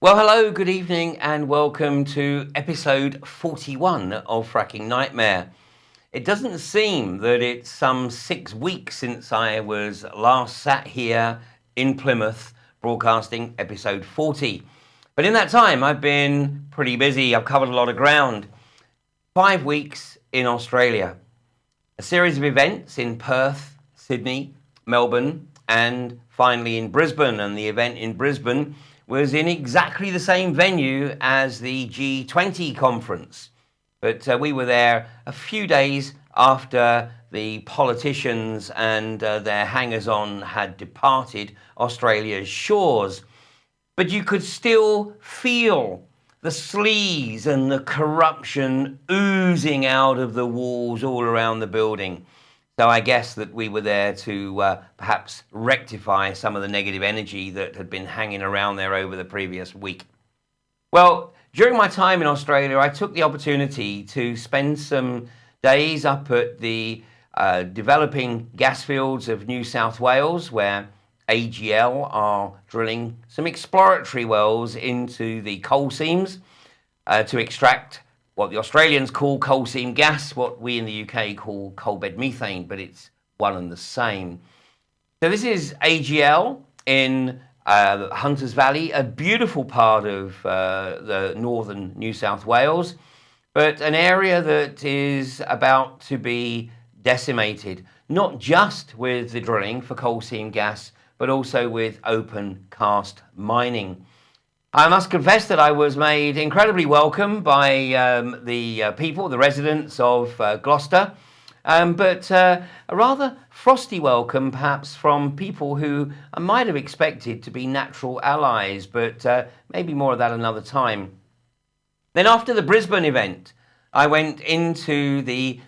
Well, hello, good evening, and welcome to episode 41 of Fracking Nightmare. It doesn't seem that it's some 6 weeks since I was last sat here in Plymouth broadcasting episode 40. But in that time, I've been pretty busy. I've covered a lot of ground. 5 weeks in Australia. A series of events in Perth, Sydney, Melbourne, and finally in Brisbane. And the event in Brisbane was in exactly the same venue as the G20 conference. But we were there a few days after the politicians and their hangers-on had departed Australia's shores. But you could still feel the sleaze and the corruption oozing out of the walls all around the building. So I guess that we were there to perhaps rectify some of the negative energy that had been hanging around there over the previous week. Well, during my time in Australia, I took the opportunity to spend some days up at the developing gasfields of New South Wales, where AGL are drilling some exploratory wells into the coal seams to extract what the Australians call coal seam gas, what we in the UK call coal bed methane, but it's one and the same. So this is AGL in Hunters Valley, a beautiful part of the northern New South Wales, but an area that is about to be decimated, not just with the drilling for coal seam gas, but also with open cast mining. I must confess that I was made incredibly welcome by the people, the residents of Gloucester, but a rather frosty welcome perhaps from people who I might have expected to be natural allies, but maybe more of that another time. Then after the Brisbane event, I went into the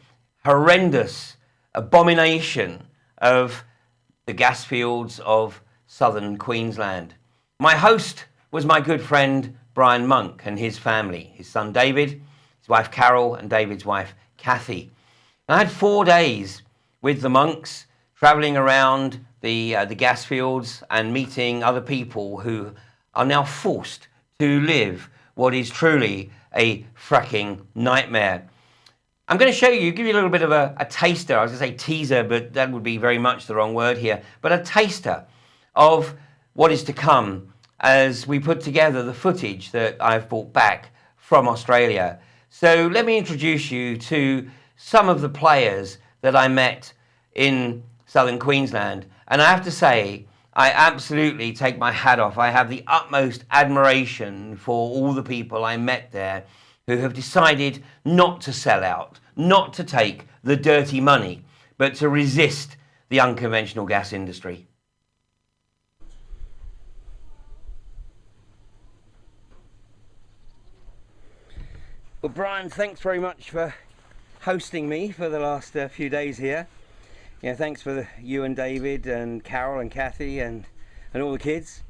horrendous abomination of the gas fields of southern Queensland. My host was my good friend Brian Monk and his family, his son David, his wife Carol, and David's wife Kathy. And I had 4 days with the Monks, travelling around the gas fields and meeting other people who are now forced to live what is truly a fracking nightmare. I'm going to show you, give you a little bit of a taster. I was going to say teaser, but that would be very much the wrong word here. But a taster of what is to come as we put together the footage that I've brought back from Australia. So let me introduce you to some of the players that I met in southern Queensland. And I have to say, I absolutely take my hat off. I have the utmost admiration for all the people I met there who have decided not to sell out, not to take the dirty money, but to resist the unconventional gas industry. Well, Brian, thanks very much for hosting me for the last few days here. Thanks for you and David and Carol and Kathy and all the kids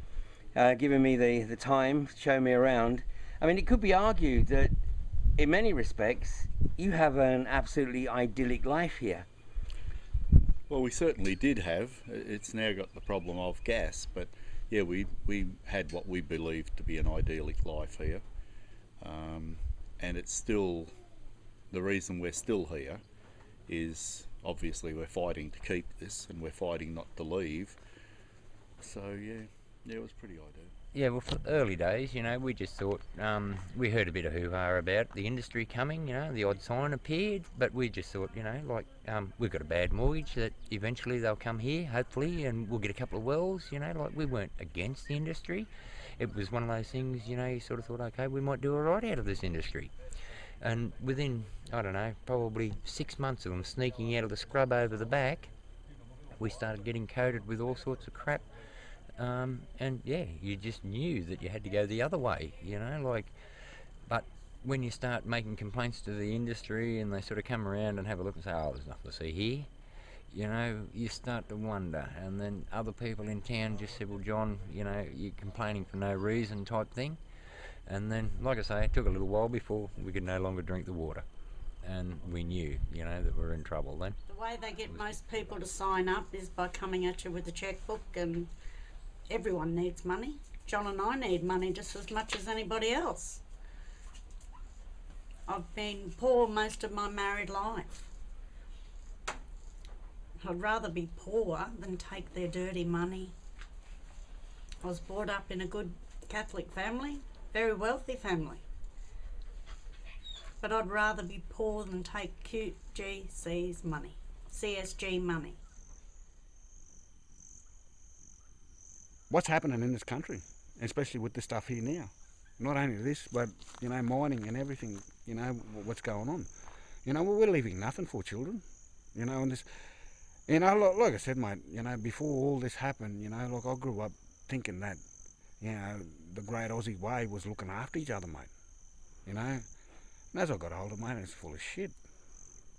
giving me the time, showing me around. I mean, it could be argued that in many respects, you have an absolutely idyllic life here. Well, we certainly did have. It's now got the problem of gas, but yeah, we had what we believed to be an idyllic life here. And it's still, the reason we're still here is obviously we're fighting to keep this and we're fighting not to leave. So yeah, it was pretty ideal. Yeah, well, for the early days, we just thought, we heard a bit of hoo-ha about the industry coming, the odd sign appeared, but we just thought, we've got a bad mortgage that eventually they'll come here, hopefully, and we'll get a couple of wells, we weren't against the industry. It was one of those things, you sort of thought, okay, we might do all right out of this industry. And within, I don't know, probably 6 months of them sneaking out of the scrub over the back, we started getting coated with all sorts of crap. And yeah, you just knew that you had to go the other way, but when you start making complaints to the industry and they sort of come around and have a look and say, oh, there's nothing to see here, you start to wonder. And then other people in town just said, well, John, you're complaining for no reason type thing. And then, like I say, it took a little while before we could no longer drink the water. And we knew, that we were in trouble then. The way they get most people to sign up is by coming at you with a checkbook, and everyone needs money. John and I need money just as much as anybody else. I've been poor most of my married life. I'd rather be poor than take their dirty money. I was brought up in a good Catholic family, very wealthy family. But I'd rather be poor than take QGC's money, CSG money. What's happening in this country, especially with this stuff here now? Not only this, but, you know, mining and everything, you know, what's going on. You know, we're leaving nothing for children, you know, and this, you know, like I said, mate, you know, before all this happened, you know, like I grew up thinking that, you know, the great Aussie way was looking after each other, mate, you know. And as I got older, mate, it's full of shit,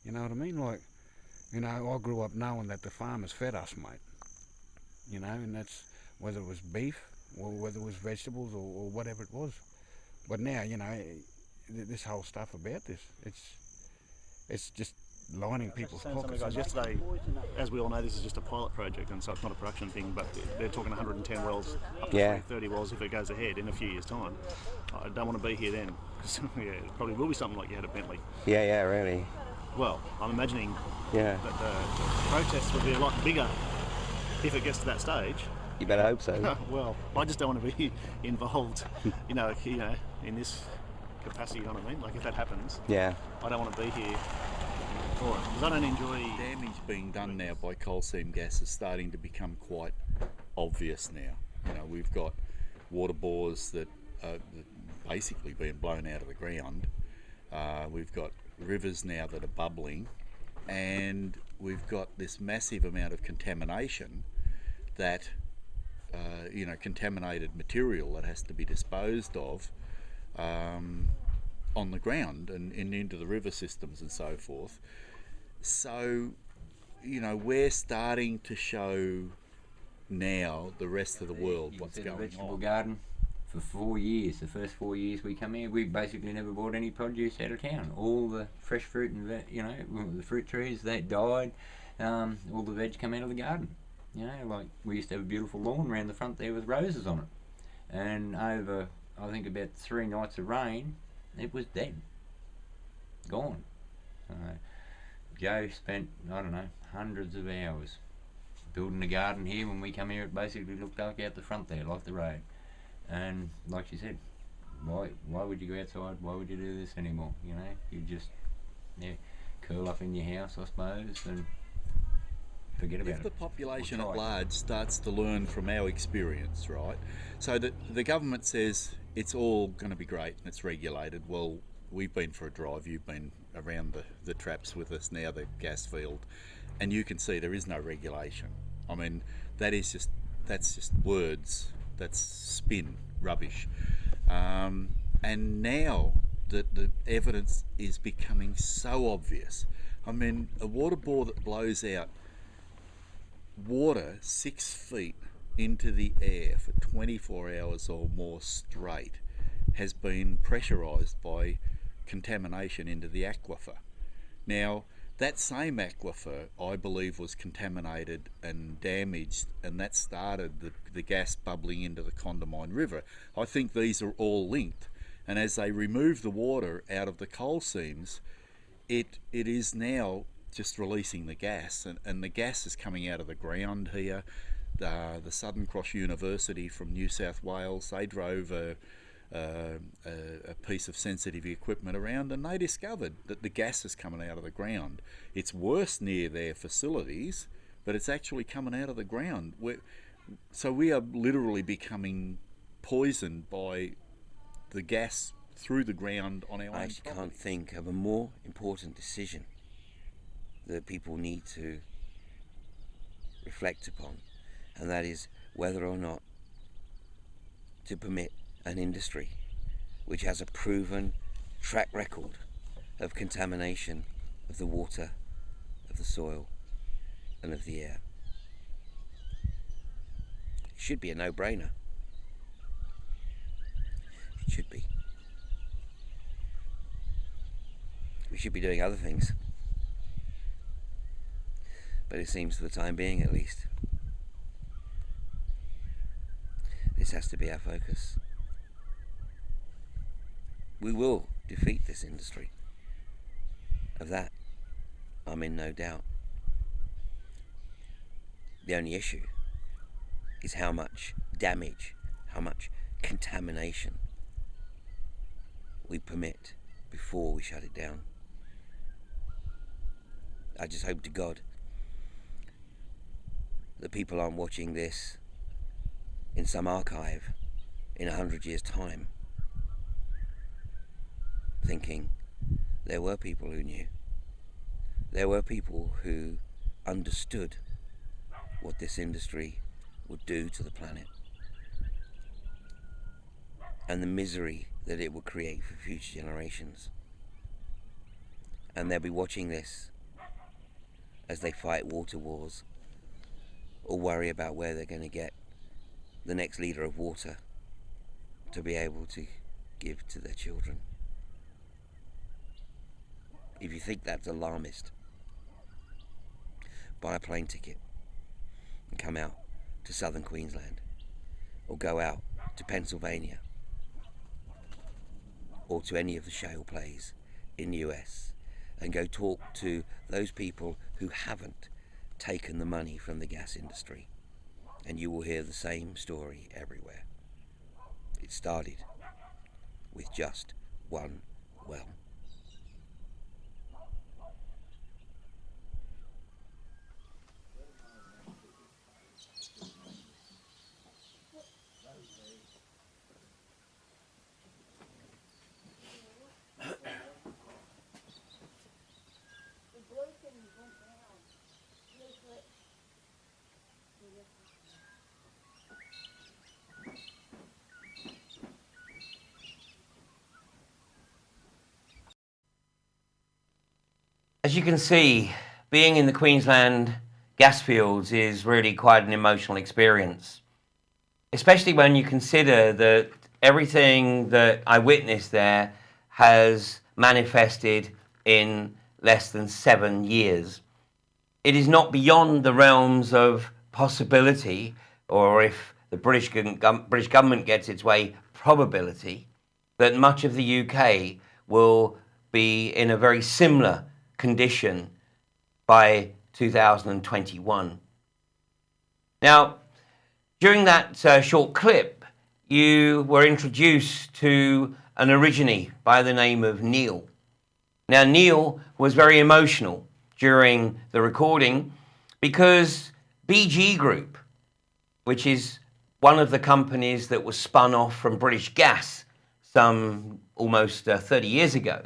you know what I mean? Like, you know, I grew up knowing that the farmers fed us, mate, you know, and that's whether it was beef or whether it was vegetables or whatever it was. But now, you know, this whole stuff about this, it's just lining people's pockets. Guys, yesterday, as we all know, this is just a pilot project, and so it's not a production thing, but they're talking 110 wells, up to 20, 30 wells if it goes ahead in a few years' time. I don't want to be here then, because it probably will be something like you had at Bentley. Yeah, really. Well, I'm imagining that the protests would be a lot bigger if it gets to that stage. You better hope so. Well, I just don't want to be involved, you know, in this capacity. You know what I mean? Like if that happens, I don't want to be here for it because I don't enjoy. Damage being done now by coal seam gas is starting to become quite obvious now. You know, we've got water bores that are basically being blown out of the ground. We've got rivers now that are bubbling, and we've got this massive amount of contamination that. You know, contaminated material that has to be disposed of on the ground and into the river systems and so forth. So, you know, we're starting to show now the rest of the world what's going on. Vegetable garden for 4 years. The first 4 years we come here, we basically never bought any produce out of town. All the fresh fruit and you know, the fruit trees that died, all the veg come out of the garden. You know, like we used to have a beautiful lawn around the front there with roses on it. And over, I think about 3 nights of rain, it was dead. Gone. Joe spent, I don't know, hundreds of hours building a garden here. When we come here, it basically looked like out the front there, like the road. And like she said, why would you go outside? Why would you do this anymore? You know, you just curl up in your house, I suppose, and forget about it. If the population at large starts to learn from our experience, right? So that the government says it's all going to be great and it's regulated. Well, we've been for a drive. You've been around the traps with us now, the gas field, and you can see there is no regulation. I mean, that's just words. That's spin, rubbish. And now that the evidence is becoming so obvious. I mean, a water bore that blows out water 6 feet into the air for 24 hours or more straight has been pressurised by contamination into the aquifer. Now, that same aquifer, I believe, was contaminated and damaged, and that started the gas bubbling into the Condamine River. I think these are all linked, and as they remove the water out of the coal seams, it is now just releasing the gas, and the gas is coming out of the ground here. The Southern Cross University from New South Wales, they drove a piece of sensitive equipment around, and they discovered that the gas is coming out of the ground. It's worse near their facilities, but it's actually coming out of the ground. So we are literally becoming poisoned by the gas through the ground on our own property. I actually can't think of a more important decision that people need to reflect upon, and that is whether or not to permit an industry which has a proven track record of contamination of the water, of the soil, and of the air. It should be a no-brainer. It should be. We should be doing other things. But it seems, for the time being at least, This has to be our focus. We will defeat this industry. Of that, I'm in no doubt. The only issue is how much damage, how much contamination we permit before we shut it down. I just hope to God that people aren't watching this in some archive in 100 years' time thinking there were people who knew. There were people who understood what this industry would do to the planet and the misery that it would create for future generations. And they'll be watching this as they fight water wars or worry about where they're going to get the next litre of water to be able to give to their children. If you think that's alarmist, buy a plane ticket and come out to southern Queensland, or go out to Pennsylvania, or to any of the shale plays in the US, and go talk to those people who haven't taken the money from the gas industry, and you will hear the same story everywhere. It started with just one well. As you can see, being in the Queensland Gasfields is really quite an emotional experience, especially when you consider that everything that I witnessed there has manifested in less than 7 years. It is not beyond the realms of possibility, or if the British government gets its way, probability, that much of the UK will be in a very similar condition by 2021. Now, during that short clip, you were introduced to an Aborigine by the name of Neil. Now, Neil was very emotional during the recording because BG Group, which is one of the companies that was spun off from British Gas some almost 30 years ago,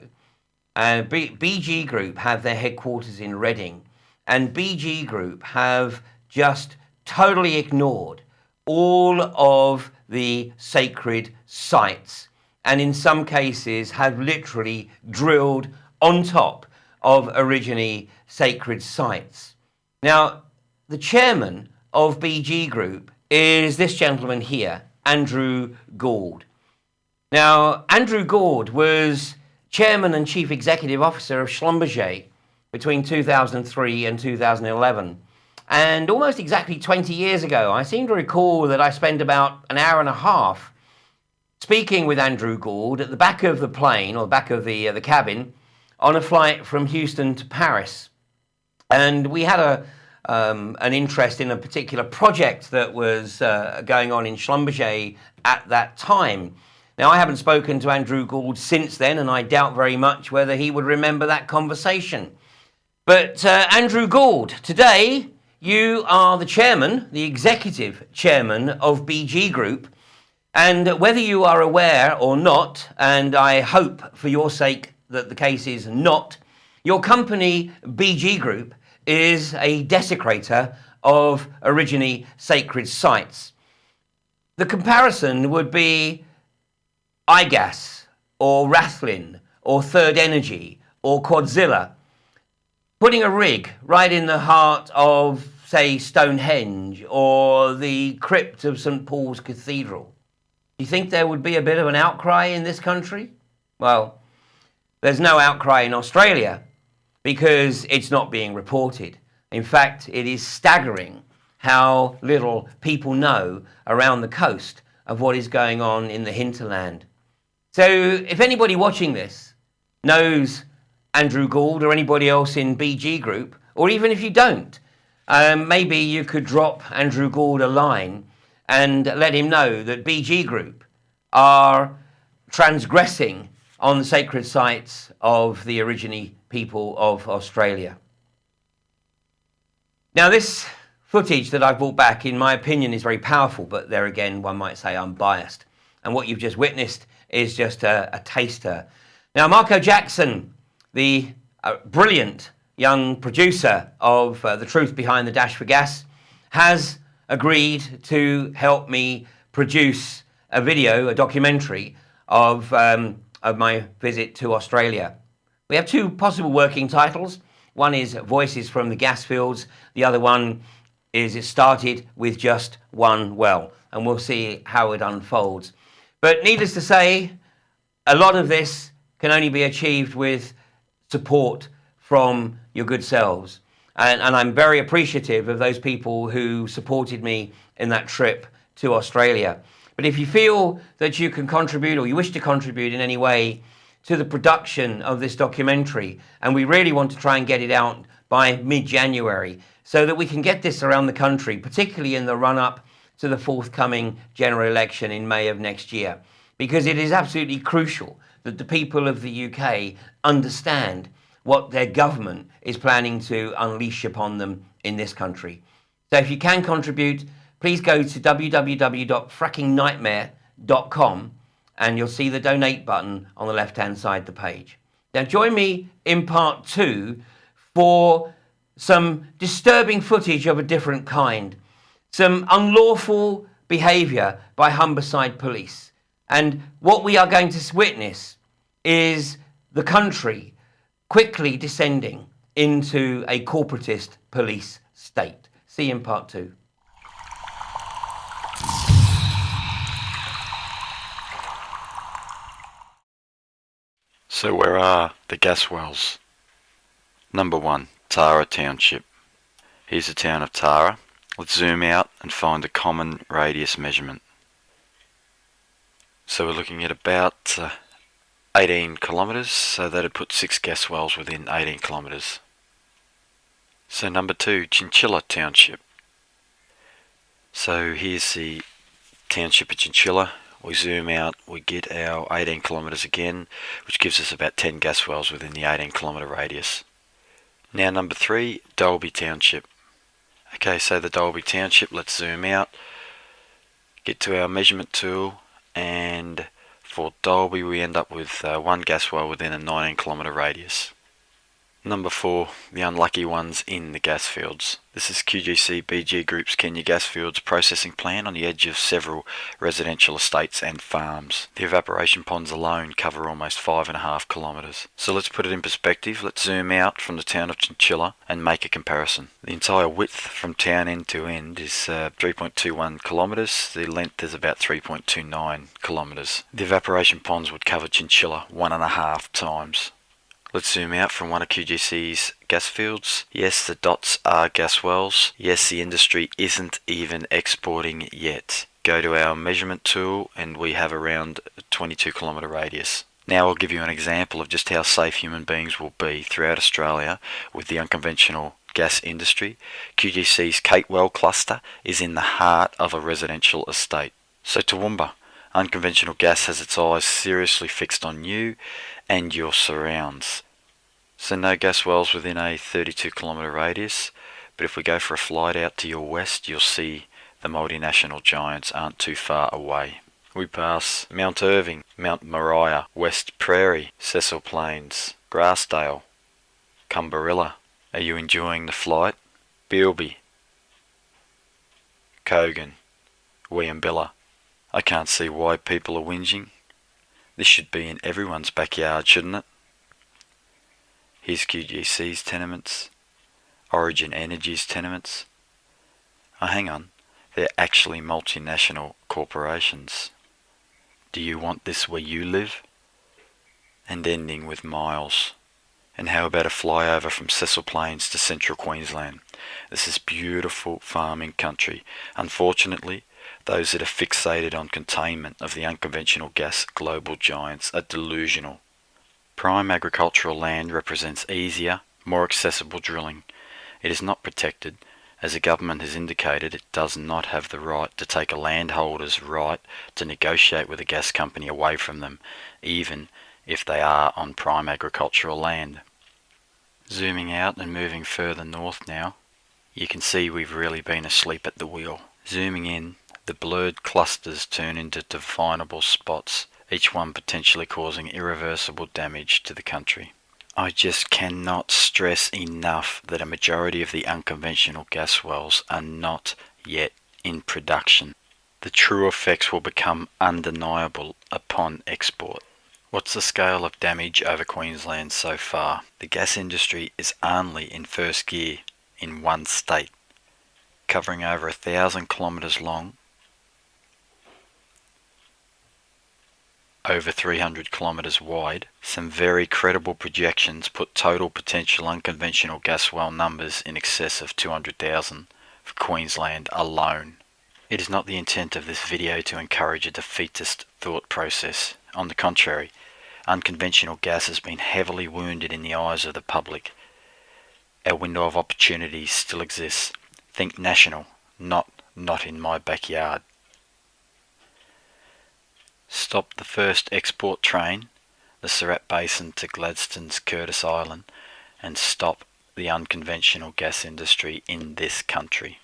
BG Group have their headquarters in Reading, and BG Group have just totally ignored all of the sacred sites, and in some cases have literally drilled on top of Aborigine sacred sites. Now, the chairman of BG Group is this gentleman here, Andrew Gould. Now, Andrew Gould was Chairman and Chief Executive Officer of Schlumberger between 2003 and 2011. And almost exactly 20 years ago, I seem to recall that I spent about an hour and a half speaking with Andrew Gould at the back of the plane, or the back of the cabin, on a flight from Houston to Paris. And we had an interest in a particular project that was going on in Schlumberger at that time. Now, I haven't spoken to Andrew Gould since then, and I doubt very much whether he would remember that conversation. But Andrew Gould, today you are the chairman, the executive chairman of BG Group, and whether you are aware or not, and I hope for your sake that the case is not, your company, BG Group, is a desecrator of Aborigine sacred sites. The comparison would be iGas, or Rathlin, or Third Energy, or Quadzilla, putting a rig right in the heart of, say, Stonehenge, or the crypt of St. Paul's Cathedral. Do you think there would be a bit of an outcry in this country? Well, there's no outcry in Australia, because it's not being reported. In fact, it is staggering how little people know around the coast of what is going on in the hinterland. So if anybody watching this knows Andrew Gould or anybody else in BG Group, or even if you don't, maybe you could drop Andrew Gould a line and let him know that BG Group are transgressing on the sacred sites of the Aborigine people of Australia. Now, this footage that I've brought back, in my opinion, is very powerful, but there again, one might say I'm biased. And what you've just witnessed is just a taster. Now, Marco Jackson, the brilliant young producer of The Truth Behind the Dash for Gas, has agreed to help me produce a video, a documentary of my visit to Australia. We have two possible working titles. One is Voices from the Gasfields. The other one is It Started with Just One Well. And we'll see how it unfolds. But needless to say, a lot of this can only be achieved with support from your good selves. And I'm very appreciative of those people who supported me in that trip to Australia. But if you feel that you can contribute, or you wish to contribute in any way to the production of this documentary, and we really want to try and get it out by mid-January so that we can get this around the country, particularly in the run-up to the forthcoming general election in May of next year, because it is absolutely crucial that the people of the UK understand what their government is planning to unleash upon them in this country. So if you can contribute, please go to www.frackingnightmare.com and you'll see the donate button on the left-hand side of the page. Now join me in part 2 for some disturbing footage of a different kind, some unlawful behaviour by Humberside police. And what we are going to witness is the country quickly descending into a corporatist police state. See you in part 2. So where are the gas wells? Number 1, Tara Township. Here's the town of Tara. Let's zoom out and find the common radius measurement. So we're looking at about 18 kilometres, so that'd put 6 gas wells within 18 kilometres. So number 2, Chinchilla Township. So here's the township of Chinchilla. We zoom out, we get our 18 kilometres again, which gives us about 10 gas wells within the 18 kilometre radius. Now number 3, Dalby Township. Okay, so the Dalby Township, let's zoom out, get to our measurement tool, and for Dalby we end up with 1 gas well within a 19 kilometre radius. Number 4, the unlucky ones in the Gasfields. This is QGC BG Group's Kenya Gasfields processing plant on the edge of several residential estates and farms. The evaporation ponds alone cover almost 5.5 kilometres. So let's put it in perspective. Let's zoom out from the town of Chinchilla and make a comparison. The entire width from town end to end is 3.21 kilometres. The length is about 3.29 kilometres. The evaporation ponds would cover Chinchilla 1.5 times. Let's zoom out from one of QGC's gas fields. Yes, the dots are gas wells. Yes, the industry isn't even exporting yet. Go to our measurement tool and we have around a 22 kilometre radius. Now I'll give you an example of just how safe human beings will be throughout Australia with the unconventional gas industry. QGC's Catewell cluster is in the heart of a residential estate. So Toowoomba, unconventional gas has its eyes seriously fixed on you and your surrounds. So no gas wells within a 32 kilometre radius, but if we go for a flight out to your west, you'll see the multinational giants aren't too far away. We pass Mount Irving, Mount Moriah, West Prairie, Cecil Plains, Grassdale, Cumberilla. Are you enjoying the flight? Bilby, Kogan, Williambilla. I can't see why people are whinging. This should be in everyone's backyard, shouldn't it? Here's QGC's tenements, Origin Energy's tenements. Oh, hang on, they're actually multinational corporations. Do you want this where you live? And ending with miles. And how about a flyover from Cecil Plains to central Queensland? This is beautiful farming country. Unfortunately, Those that are fixated on containment of the unconventional gas global giants are delusional. Prime agricultural land represents easier, more accessible drilling. It is not protected. As the government has indicated, it does not have the right to take a landholder's right to negotiate with a gas company away from them, even if they are on prime agricultural land. Zooming out and moving further north now, you can see we've really been asleep at the wheel. Zooming in, the blurred clusters turn into definable spots, each one potentially causing irreversible damage to the country. I just cannot stress enough that a majority of the unconventional gas wells are not yet in production. The true effects will become undeniable upon export. What's the scale of damage over Queensland so far? The gas industry is only in first gear in one state, covering over 1,000 kilometres long, over 300 kilometres wide. Some very credible projections put total potential unconventional gas well numbers in excess of 200,000 for Queensland alone. It is not the intent of this video to encourage a defeatist thought process. On the contrary, unconventional gas has been heavily wounded in the eyes of the public. Our window of opportunity still exists. Think national, not in my backyard. Stop the first export train, the Surat Basin to Gladstone's Curtis Island, and stop the unconventional gas industry in this country.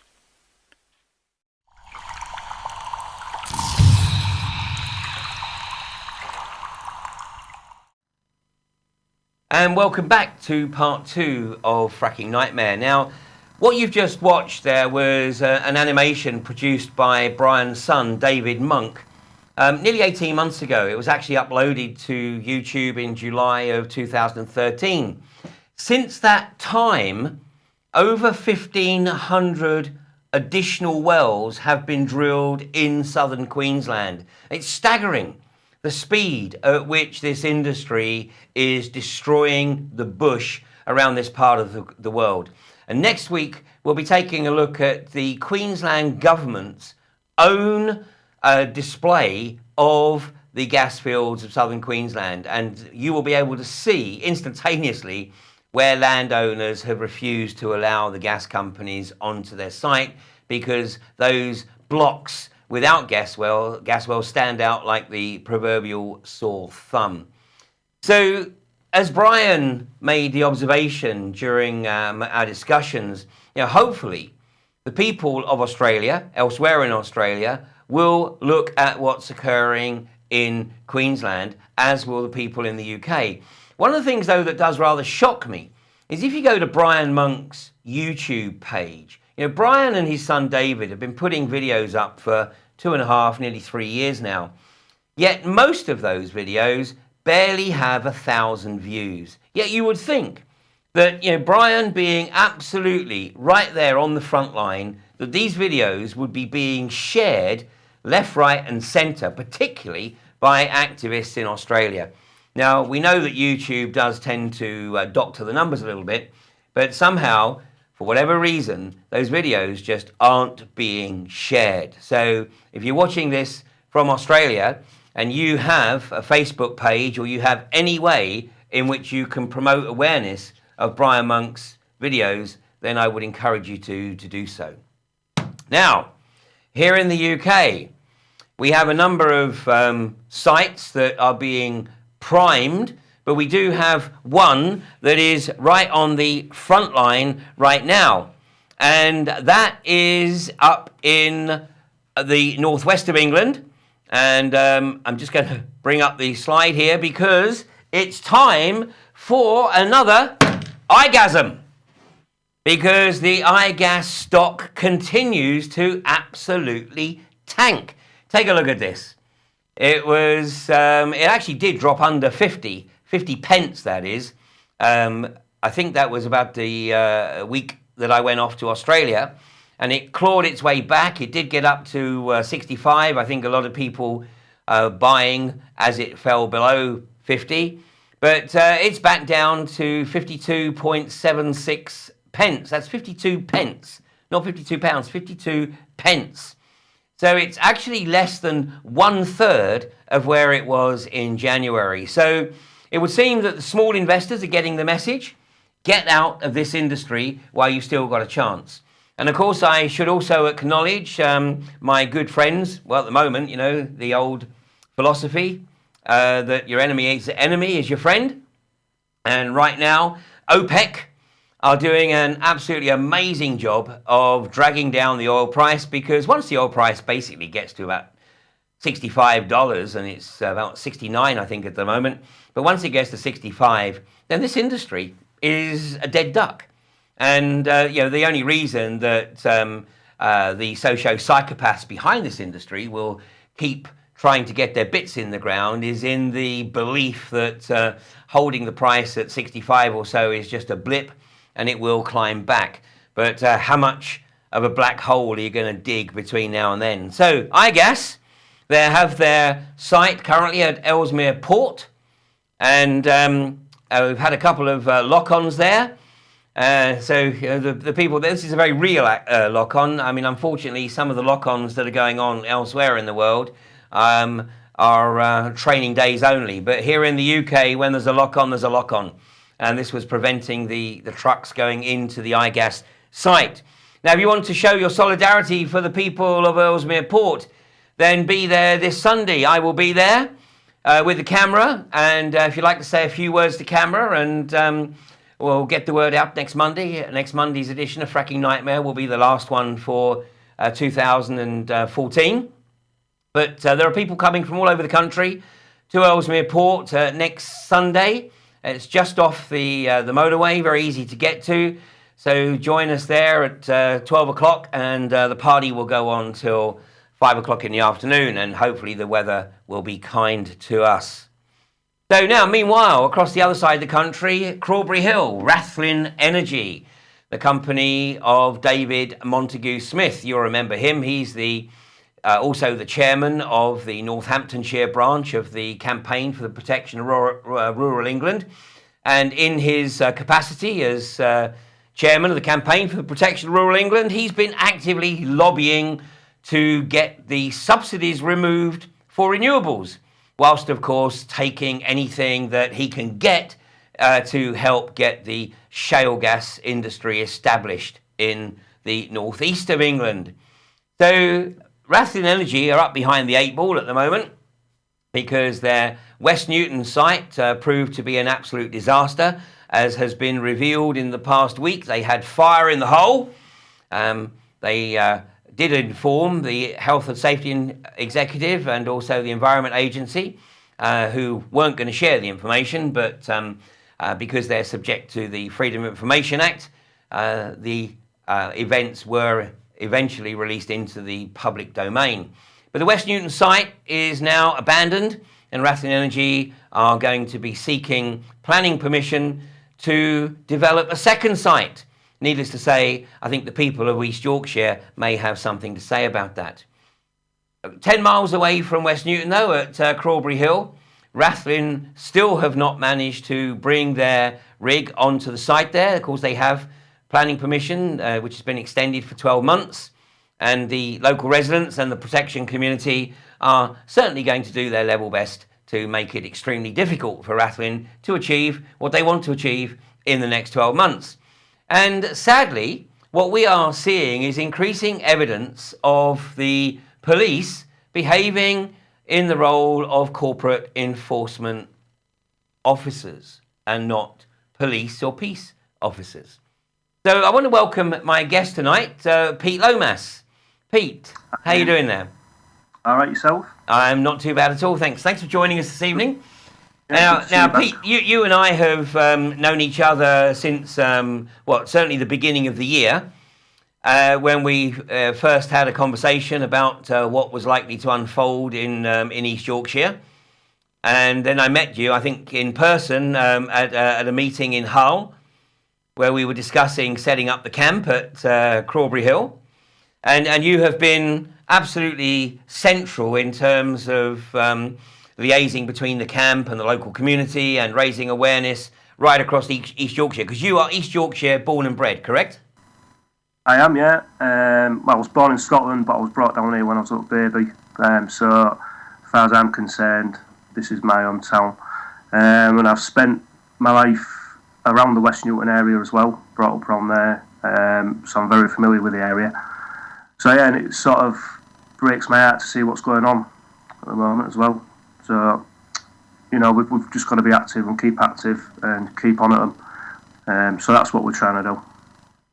And welcome back to part 2 of Fracking Nightmare. Now, what you've just watched there was an animation produced by Brian's son, David Monk, nearly 18 months ago. It was actually uploaded to YouTube in July of 2013. Since that time, over 1,500 additional wells have been drilled in southern Queensland. It's staggering, the speed at which this industry is destroying the bush around this part of the world. And next week, we'll be taking a look at the Queensland government's own display of the gas fields of southern Queensland. And you will be able to see instantaneously where landowners have refused to allow the gas companies onto their site because those blocks without gas wells stand out like the proverbial sore thumb. So, as Brian made the observation during our discussions, hopefully the people of Australia, elsewhere in Australia, will look at what's occurring in Queensland, as will the people in the UK. One of the things, though, that does rather shock me is if you go to Brian Monk's YouTube page. Brian and his son David have been putting videos up for 2.5, nearly 3 years now. Yet most of those videos barely have 1,000 views. Yet you would think that, Brian being absolutely right there on the front line, that these videos would be being shared left, right and centre, particularly by activists in Australia. Now, we know that YouTube does tend to doctor the numbers a little bit, but somehow, for whatever reason, those videos just aren't being shared. So if you're watching this from Australia and you have a Facebook page or you have any way in which you can promote awareness of Brian Monk's videos, then I would encourage you to do so. Now, here in the UK, we have a number of sites that are being primed, but we do have one that is right on the front line right now. And that is up in the northwest of England. And I'm just going to bring up the slide here because it's time for another iGasm. Because the iGas stock continues to absolutely tank. Take a look at this. It actually did drop under 50 pence, that is. I think that was about the week that I went off to Australia, and it clawed its way back. It did get up to 65. I think a lot of people buying as it fell below 50, but it's back down to 52.76 pence. That's 52 pence, not 52 pounds, 52 pence. So it's actually less than 1/3 of where it was in January. So it would seem that the small investors are getting the message. Get out of this industry while you've still got a chance. And of course, I should also acknowledge my good friends. Well, at the moment, you know, the old philosophy that your enemy is your friend. And right now, OPEC are doing an absolutely amazing job of dragging down the oil price, because once the oil price basically gets to about $65, and it's about 69, I think, at the moment, but once it gets to 65, then this industry is a dead duck. And you know, the only reason that the socio-psychopaths behind this industry will keep trying to get their bits in the ground is in the belief that holding the price at 65 or so is just a blip and it will climb back. But how much of a black hole are you going to dig between now and then? So iGas, they have their site currently at Ellesmere Port, and we've had a couple of lock-ons there. So you know, the people, this is a very real lock-on. I mean, unfortunately, some of the lock-ons that are going on elsewhere in the world are training days only. But here in the UK, when there's a lock-on, there's a lock-on. And this was preventing the trucks going into the iGas site. Now, if you want to show your solidarity for the people of Ellesmere Port, then be there this Sunday. I will be there with the camera. And if you'd like to say a few words to camera, and we'll get the word out next Monday. Next Monday's edition of Fracking Nightmare will be the last one for 2014. But there are people coming from all over the country to Ellesmere Port next Sunday. It's just off the motorway, very easy to get to. So join us there at 12 o'clock, and the party will go on till 5 o'clock in the afternoon, and hopefully the weather will be kind to us. So now, meanwhile, across the other side of the country, Crawberry Hill, Rathlin Energy, the company of David Montagu-Smith. You'll remember him. He's the also the chairman of the Northamptonshire branch of the Campaign for the Protection of Rural England. And in his capacity as chairman of the Campaign for the Protection of Rural England, he's been actively lobbying to get the subsidies removed for renewables, whilst, of course, taking anything that he can get to help get the shale gas industry established in the northeast of England. So Rathlin Energy are up behind the 8 ball at the moment because their West Newton site proved to be an absolute disaster, as has been revealed in the past week. They had fire in the hole. They did inform the Health and Safety Executive and also the Environment Agency, who weren't going to share the information, but because they're subject to the Freedom of Information Act, the events were eventually released into the public domain. But the West Newton site is now abandoned, and Rathlin Energy are going to be seeking planning permission to develop a second site. Needless to say, I think the people of East Yorkshire may have something to say about that. 10 miles away from West Newton, though, at Crawberry Hill, Rathlin still have not managed to bring their rig onto the site there. Of course, they have planning permission, which has been extended for 12 months. And the local residents and the protection community are certainly going to do their level best to make it extremely difficult for Rathlin to achieve what they want to achieve in the next 12 months. And sadly, what we are seeing is increasing evidence of the police behaving in the role of corporate enforcement officers and not police or peace officers. So I want to welcome my guest tonight, Pete Lomas. Pete, how are you doing there? All right, yourself? I'm not too bad at all, thanks. Thanks for joining us this evening. Now, Pete, you and I have known each other since, certainly the beginning of the year, when we first had a conversation about what was likely to unfold in East Yorkshire. And then I met you, I think, in person at a meeting in Hull, where we were discussing setting up the camp at Crawberry Hill. And you have been absolutely central in terms of liaising between the camp and the local community and raising awareness right across East Yorkshire, because you are East Yorkshire born and bred, correct? I am, yeah. Well, I was born in Scotland, but I was brought down here when I was a little baby. So, as far as I'm concerned, this is my hometown. And I've spent my life around the West Newton area as well, brought up around there. So I'm very familiar with the area. So, yeah, and it sort of breaks my heart to see what's going on at the moment as well. So, you know, we've just got to be active and keep active and keep on at them. So that's what we're trying to do.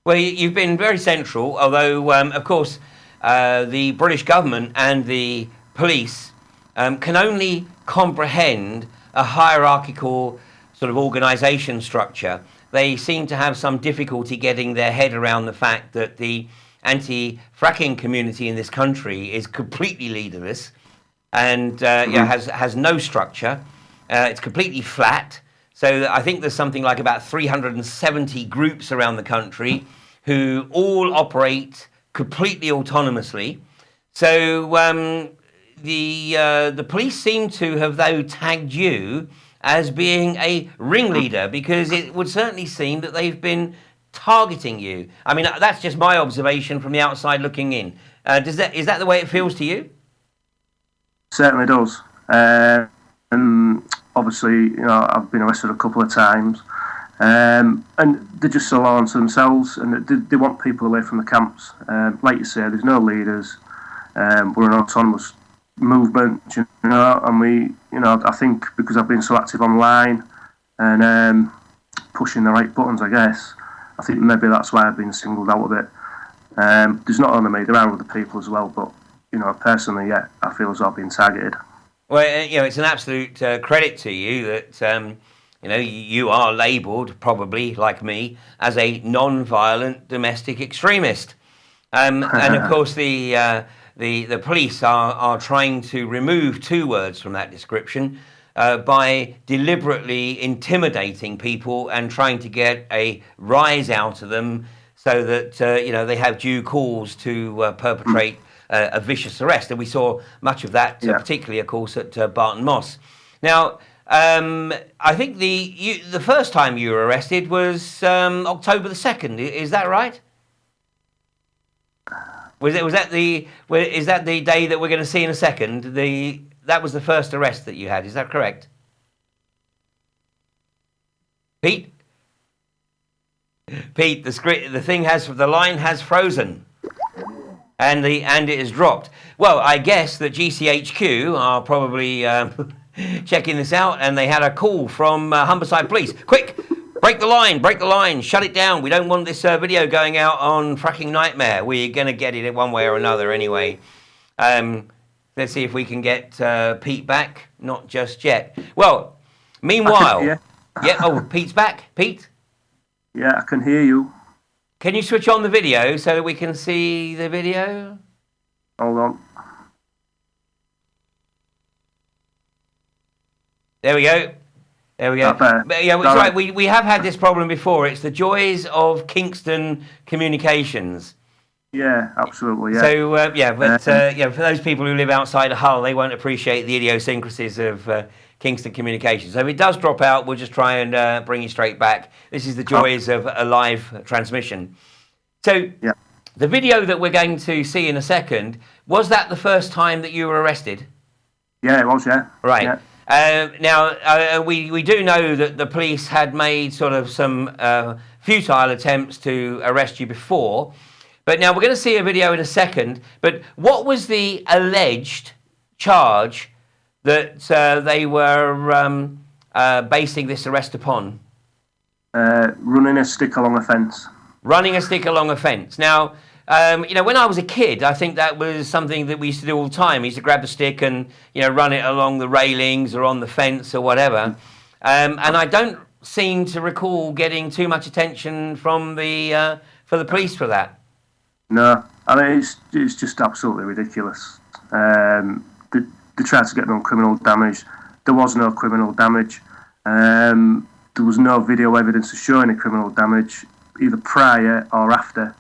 Well, you've been very central, although, of course, the British government and the police can only comprehend a hierarchical sort of organisation structure. They seem to have some difficulty getting their head around the fact that the anti-fracking community in this country is completely leaderless and has no structure. It's completely flat. So I think there's something like about 370 groups around the country who all operate completely autonomously. So the police seem to have, though, tagged you as being a ringleader, because it would certainly seem that they've been targeting you. I mean, that's just my observation from the outside looking in. Is that the way it feels to you? Certainly does. And obviously, you know, I've been arrested a couple of times, and they're just so loyal to themselves, and they want people away from the camps. Like you say, there's no leaders. We're an autonomous movement, you know, and we, you know, I think because I've been so active online and pushing the right buttons, I guess, I think maybe that's why I've been singled out a bit. There's not only me, there are other people as well, but, you know, personally, yeah, I feel as though I've been targeted. Well, you know, it's an absolute credit to you that, you know, you are labelled, probably, like me, as a non-violent domestic extremist. And, of course, the police are trying to remove two words from that description by deliberately intimidating people and trying to get a rise out of them so that, you know, they have due cause to perpetrate a vicious arrest. And we saw much of that, particularly, of course, at Barton Moss. Now, I think the first time you were arrested was October the 2nd. Is that right? Is that the day that we're going to see in a second? That was the first arrest that you had. Is that correct, Pete? Pete, the line has frozen, and it is dropped. Well, I guess that GCHQ are probably checking this out, and they had a call from Humberside Police. Quick! Break the line, shut it down. We don't want this video going out on Fracking Nightmare. We're going to get it one way or another anyway. Let's see if we can get Pete back. Not just yet. Well, meanwhile... Yeah, oh, Pete's back. Pete? Yeah, I can hear you. Can you switch on the video so that we can see the video? Hold on. There we go. There we go. Yeah, it's right. We have had this problem before. It's the joys of Kingston communications. Yeah, absolutely. Yeah. So for those people who live outside of Hull, they won't appreciate the idiosyncrasies of Kingston communications. So if it does drop out, we'll just try and bring you straight back. This is the joys of a live transmission. So the video that we're going to see in a second, was that the first time that you were arrested? Yeah, it was. Yeah. Right. Yeah. Now, we do know that the police had made sort of some futile attempts to arrest you before, but now we're going to see a video in a second. But what was the alleged charge that they were basing this arrest upon? Running a stick along a fence. Running a stick along a fence. Now, you know, when I was a kid, I think that was something that we used to do all the time. We used to grab a stick and, you know, run it along the railings or on the fence or whatever. And I don't seem to recall getting too much attention from the police for that. No, I mean, it's just absolutely ridiculous. They tried to get me on criminal damage. There was no criminal damage. There was no video evidence to show any criminal damage, either prior or after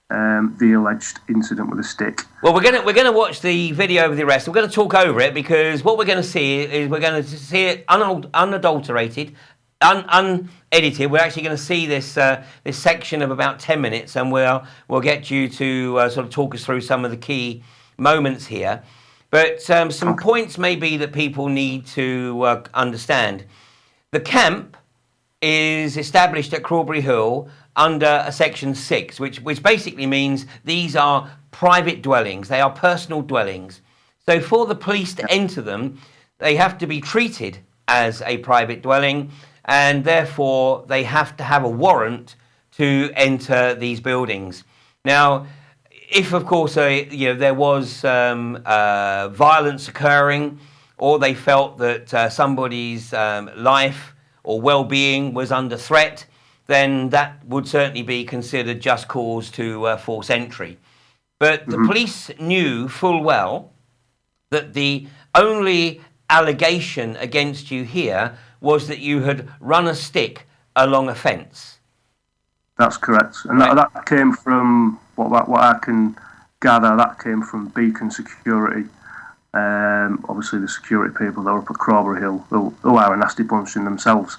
the alleged incident with a stick. Well, we're gonna watch the video of the arrest. We're going to talk over it because what we're going to see is we're going to see it unadulterated, unedited. We're actually going to see this this section of about 10 minutes, and we'll get you to sort of talk us through some of the key moments here. But some points maybe that people need to understand. The camp is established at Crawberry Hill under a Section 6, which basically means these are private dwellings. They are personal dwellings. So for the police to enter them, they have to be treated as a private dwelling, and therefore they have to have a warrant to enter these buildings. Now, if, of course, there was violence occurring, or they felt that somebody's life or well-being was under threat, then that would certainly be considered just cause to force entry. But the police knew full well that the only allegation against you here was that you had run a stick along a fence. That's correct. And that came from, what I can gather, that came from Beacon Security. Obviously the security people that are up at Crawberry Hill, who are a nasty bunch in themselves.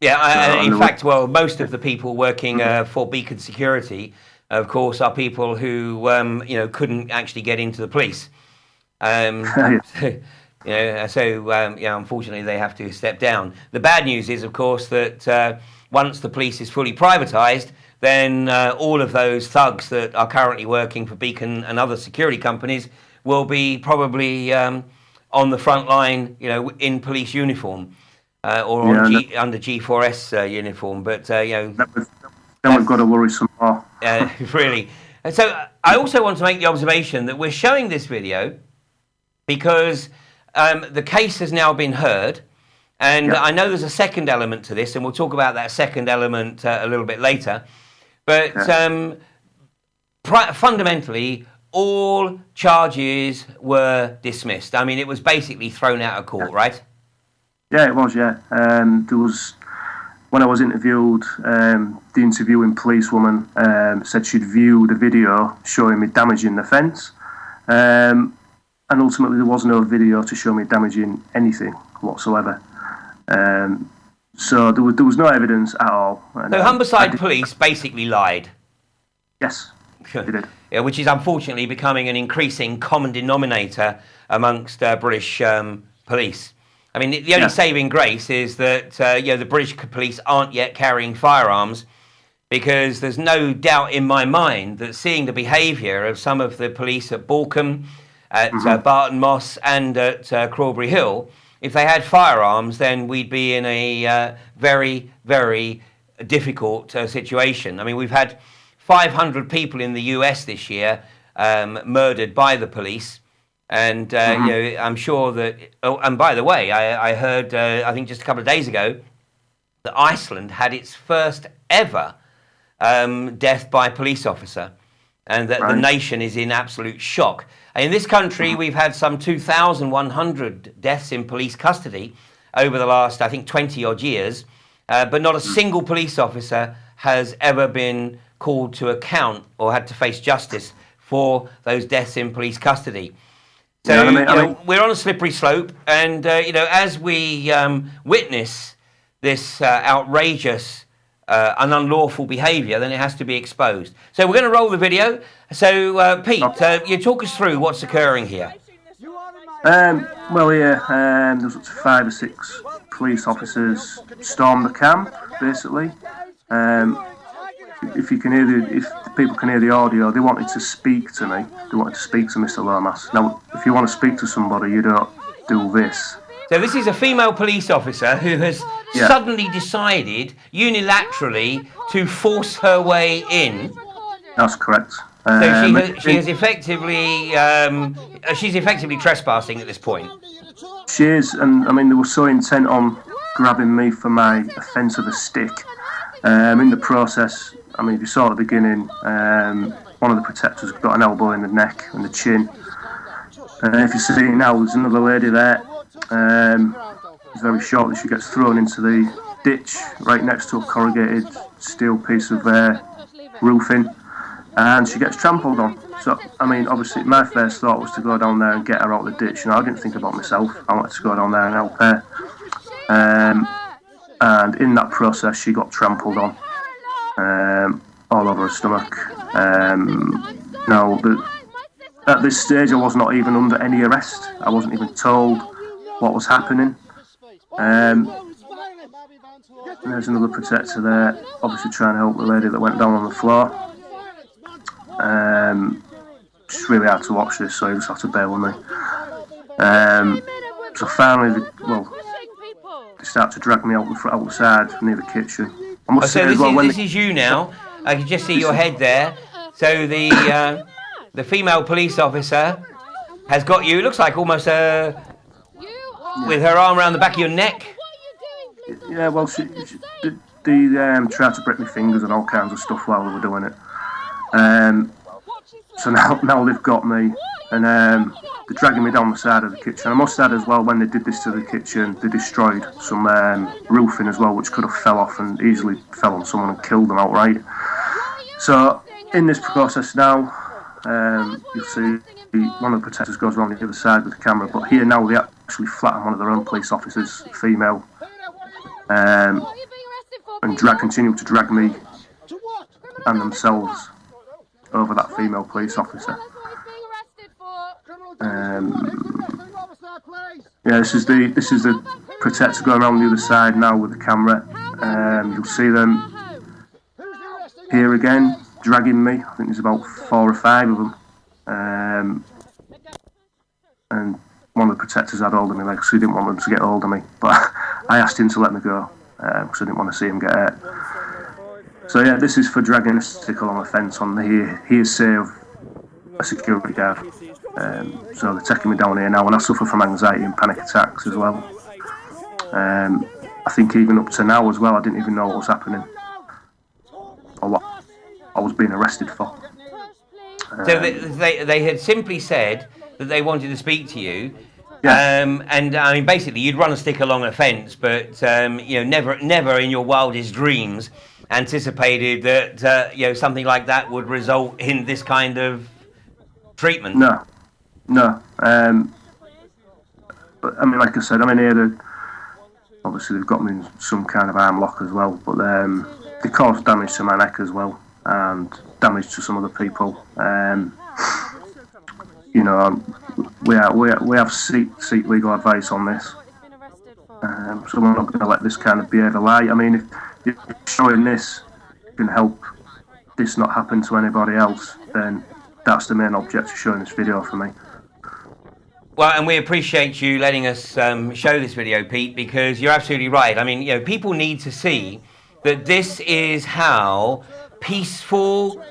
Yeah, in fact, most of the people working for Beacon Security, of course, are people who couldn't actually get into the police. Unfortunately, they have to step down. The bad news is, of course, that once the police is fully privatised, then all of those thugs that are currently working for Beacon and other security companies will be probably on the front line, in police uniform or under G4S uniform. But then we've got to worry some more. Really. And so I also want to make the observation that we're showing this video because the case has now been heard. And I know there's a second element to this, and we'll talk about that second element a little bit later. But fundamentally, all charges were dismissed. I mean, it was basically thrown out of court, right? Yeah, it was, yeah. There was, when I was interviewed, the interviewing policewoman said she'd viewed a video showing me damaging the fence. And ultimately, there was no video to show me damaging anything whatsoever. So there was no evidence at all. And, so Humberside police basically lied. Yes, they did. Yeah, which is unfortunately becoming an increasing common denominator amongst British police. I mean, the only saving grace is that the British police aren't yet carrying firearms, because there's no doubt in my mind that seeing the behaviour of some of the police at Balcombe, at Barton Moss and at Crawberry Hill, if they had firearms, then we'd be in a very, very difficult situation. I mean, we've had 500 people in the US this year murdered by the police. And I'm sure that... Oh, and by the way, I heard, I think just a couple of days ago, that Iceland had its first ever death by police officer, and that the nation is in absolute shock. In this country, we've had some 2,100 deaths in police custody over the last, I think, 20-odd years, but not a single police officer has ever been called to account or had to face justice for those deaths in police custody. So, we're on a slippery slope, and, as we witness this outrageous and unlawful behaviour, then it has to be exposed. So we're going to roll the video. So, Pete, you talk us through what's occurring here. There's up to 5 or 6 police officers stormed the camp, basically. If the people can hear the audio, they wanted to speak to me. They wanted to speak to Mr. Lomas. Now, if you want to speak to somebody, you don't do this. So this is a female police officer who has suddenly decided unilaterally to force her way in. That's correct. So she is effectively she's effectively trespassing at this point. She is, and I mean they were so intent on grabbing me for my offence of a stick. In the process, I mean, if you saw at the beginning, one of the protectors got an elbow in the neck and the chin. If you see now, there's another lady there. Very shortly, she gets thrown into the ditch right next to a corrugated steel piece of roofing, and she gets trampled on. So, I mean, obviously, my first thought was to go down there and get her out of the ditch. I didn't think about myself. I wanted to go down there and help her. and in that process she got trampled on, all over her stomach. Now, at this stage I was not even under any arrest. I wasn't even told what was happening. And there's another protector there, obviously trying to help the lady that went down on the floor. It's really hard to watch this, so you just have to bear with me. So finally, they start to drag me outside near the kitchen. I must say as well, this is you now. I can just see your head there. So the female police officer has got you. It looks like almost with her arm around the back of your neck. Yeah, well, they tried to break my fingers and all kinds of stuff while they were doing it. So now they've got me, and they're dragging me down the side of the kitchen. I must add as well, when they did this to the kitchen, they destroyed some roofing as well, which could have fell off and easily fell on someone and killed them outright. So in this process now, you'll see one of the protectors goes around the other side with the camera, but here now they actually flatten one of their own police officers, female, and continue to drag me and themselves over that female police officer. Yeah, this is the protector going around the other side now with the camera. You'll see them here again, dragging me. I think there's about 4 or 5 of them. And one of the protectors had hold of me, so he didn't want them to get hold of me. But I asked him to let me go, because I didn't want to see him get hurt. So yeah, this is for dragging a stick along a fence on the hearsay of a security guard. So they're taking me down here now, and I suffer from anxiety and panic attacks as well. I think even up to now as well, I didn't even know what was happening or what I was being arrested for. So they had simply said that they wanted to speak to you. Yeah. And I mean, basically, you'd run a stick along a fence, but never in your wildest dreams anticipated that something like that would result in this kind of treatment. No. But I mean, like I said, I'm in here. Obviously, they've got me in some kind of arm lock as well, but they caused damage to my neck as well, and damage to some other people. We have seek legal advice on this, so we're not going to let this kind of behaviour lie. I mean, if showing this can help this not happen to anybody else, then that's the main object of showing this video for me. Well, and we appreciate you letting us show this video, Pete, because you're absolutely right. I mean, people need to see that this is how peaceful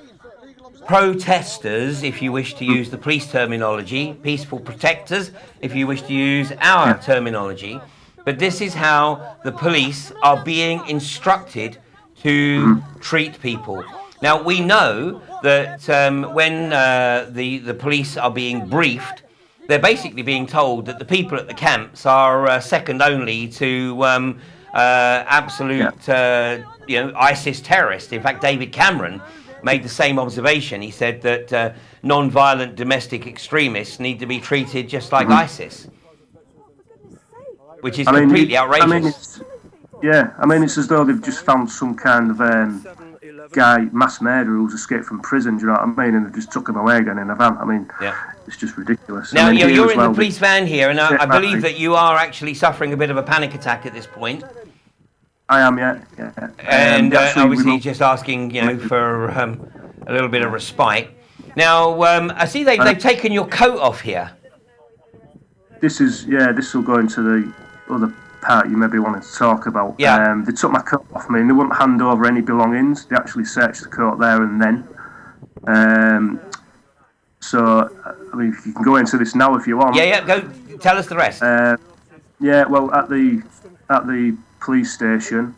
protesters, if you wish to use the police terminology, peaceful protectors, if you wish to use our terminology, but this is how the police are being instructed to treat people. Now, we know that when the police are being briefed, they're basically being told that the people at the camps are second only to absolute ISIS terrorists. In fact, David Cameron made the same observation. He said that non-violent domestic extremists need to be treated just like ISIS, which is completely outrageous. It's as though they've just found some kind of guy, mass murderer who's escaped from prison, do you know what I mean? And they just took him away again in a van. I mean, it's just ridiculous. Now, you're in the police van here, and I believe that you are actually suffering a bit of a panic attack at this point. I am, yeah. And obviously just asking, for a little bit of respite. Now, I see they've taken your coat off here. This will go into the other part you maybe wanted to talk about. Yeah. They took my coat off me and they wouldn't hand over any belongings. They actually searched the coat there and then. So, I mean, you can go into this now if you want. Yeah, go tell us the rest. Well, at the police station,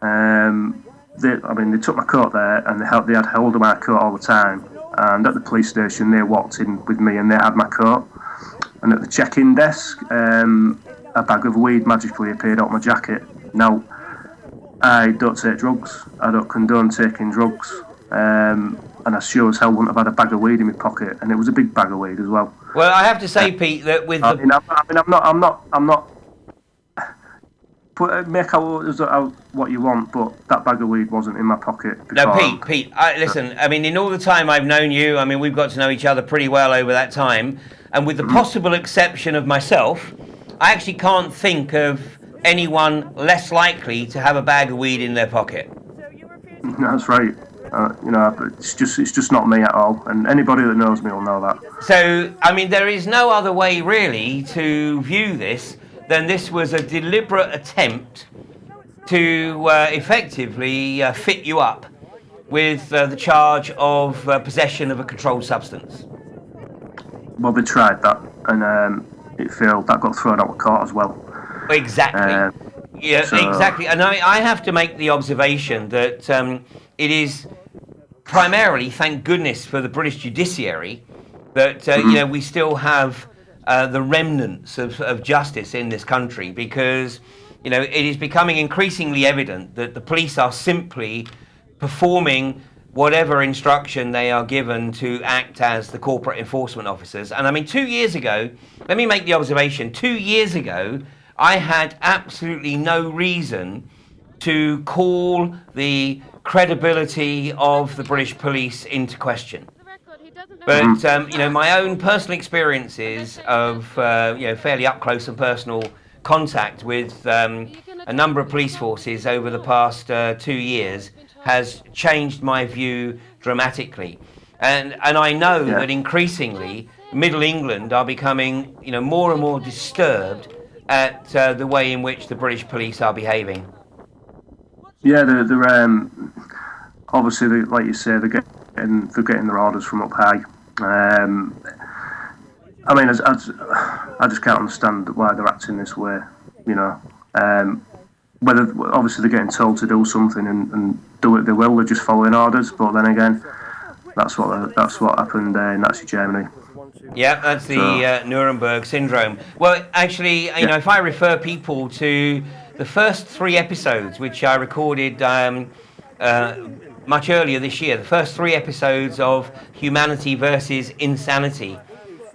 they took my coat there and they had hold of my coat all the time. And at the police station, they walked in with me and they had my coat. And at the check-in desk, a bag of weed magically appeared out my jacket. Now, I don't take drugs. I don't condone taking drugs. And I sure as hell wouldn't have had a bag of weed in my pocket, and it was a big bag of weed as well. Well, I have to say, Pete, that with I'm not make out what you want, but that bag of weed wasn't in my pocket. No, Pete, listen, I mean, in all the time I've known you, I mean, we've got to know each other pretty well over that time, and with the possible exception of myself, I actually can't think of anyone less likely to have a bag of weed in their pocket. That's right. It's just not me at all, and anybody that knows me will know that. So, I mean, there is no other way really to view this than this was a deliberate attempt to effectively fit you up with the charge of possession of a controlled substance. Well, they tried that, and it failed. That got thrown out of court as well. Exactly. Exactly. And I have to make the observation that it is primarily, thank goodness for the British judiciary, that we still have the remnants of justice in this country, because it is becoming increasingly evident that the police are simply performing whatever instruction they are given to act as the corporate enforcement officers. And I mean, 2 years ago, let me make the observation, 2 years ago, I had absolutely no reason to call the credibility of the British police into question. But, my own personal experiences of, fairly up close and personal contact with a number of police forces over the past 2 years has changed my view dramatically. And I know that increasingly Middle England are becoming, more and more disturbed at the way in which the British police are behaving. Yeah, they're obviously, like you say, they're getting their orders from up high. I mean, I just can't understand why they're acting this way. Whether obviously they're getting told to do something and do it, they will. They're just following orders. But then again, that's what happened in Nazi Germany. Yeah, that's the Nuremberg syndrome. Well, actually, if I refer people to the first 3 episodes, which I recorded much earlier this year, the first 3 episodes of Humanity versus Insanity,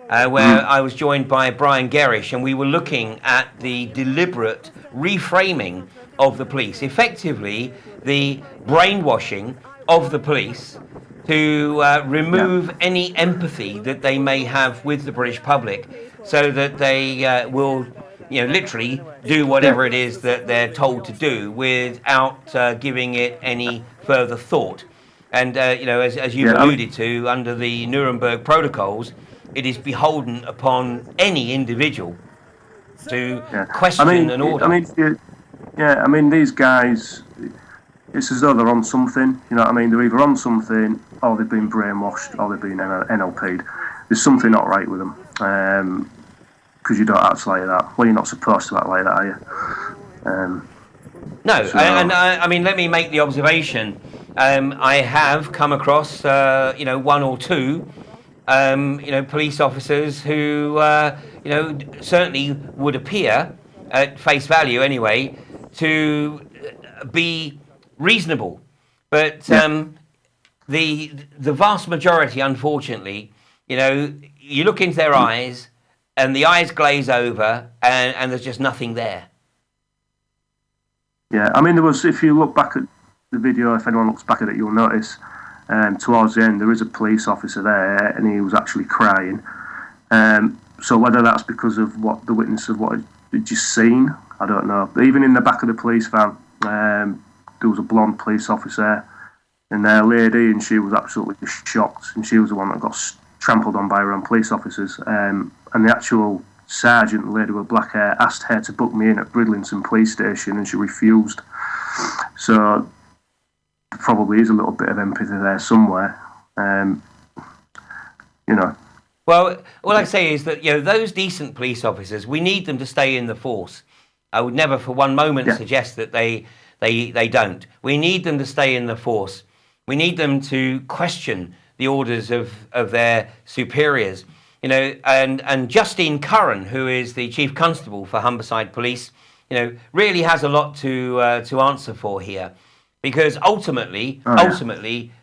where I was joined by Brian Gerrish, and we were looking at the deliberate reframing of the police, effectively the brainwashing of the police to remove any empathy that they may have with the British public, so that they will, literally do whatever it is that they're told to do without giving it any further thought. And, as you've alluded to, under the Nuremberg protocols, it is beholden upon any individual to question an order. I mean, these guys, it's as though they're on something, you know what I mean? They're either on something, or they've been brainwashed, or they've been NLP'd. There's something not right with them, because you don't act like that. Well, you're not supposed to act like that, are you? No, I mean, let me make the observation. I have come across, 1 or 2, police officers who, certainly would appear, at face value anyway, to be reasonable. But the vast majority, unfortunately, you look into their eyes, and the eyes glaze over, and there's just nothing there. Yeah, I mean, there was, if you look back at the video, if anyone looks back at it, you'll notice towards the end there is a police officer there, and he was actually crying. So whether that's because of what the witness of what he'd just seen, I don't know. But even in the back of the police van, there was a blonde police officer and their lady, and she was absolutely shocked, and she was the one that got trampled on by her own police officers. And the actual sergeant, the lady with black hair, asked her to book me in at Bridlington police station, and she refused. So there probably is a little bit of empathy there somewhere, Well, all I say is that, those decent police officers, we need them to stay in the force. I would never for one moment suggest that they don't. We need them to stay in the force. We need them to question the orders of their superiors. And Justine Curran, who is the Chief Constable for Humberside Police, really has a lot to answer for here, because ultimately,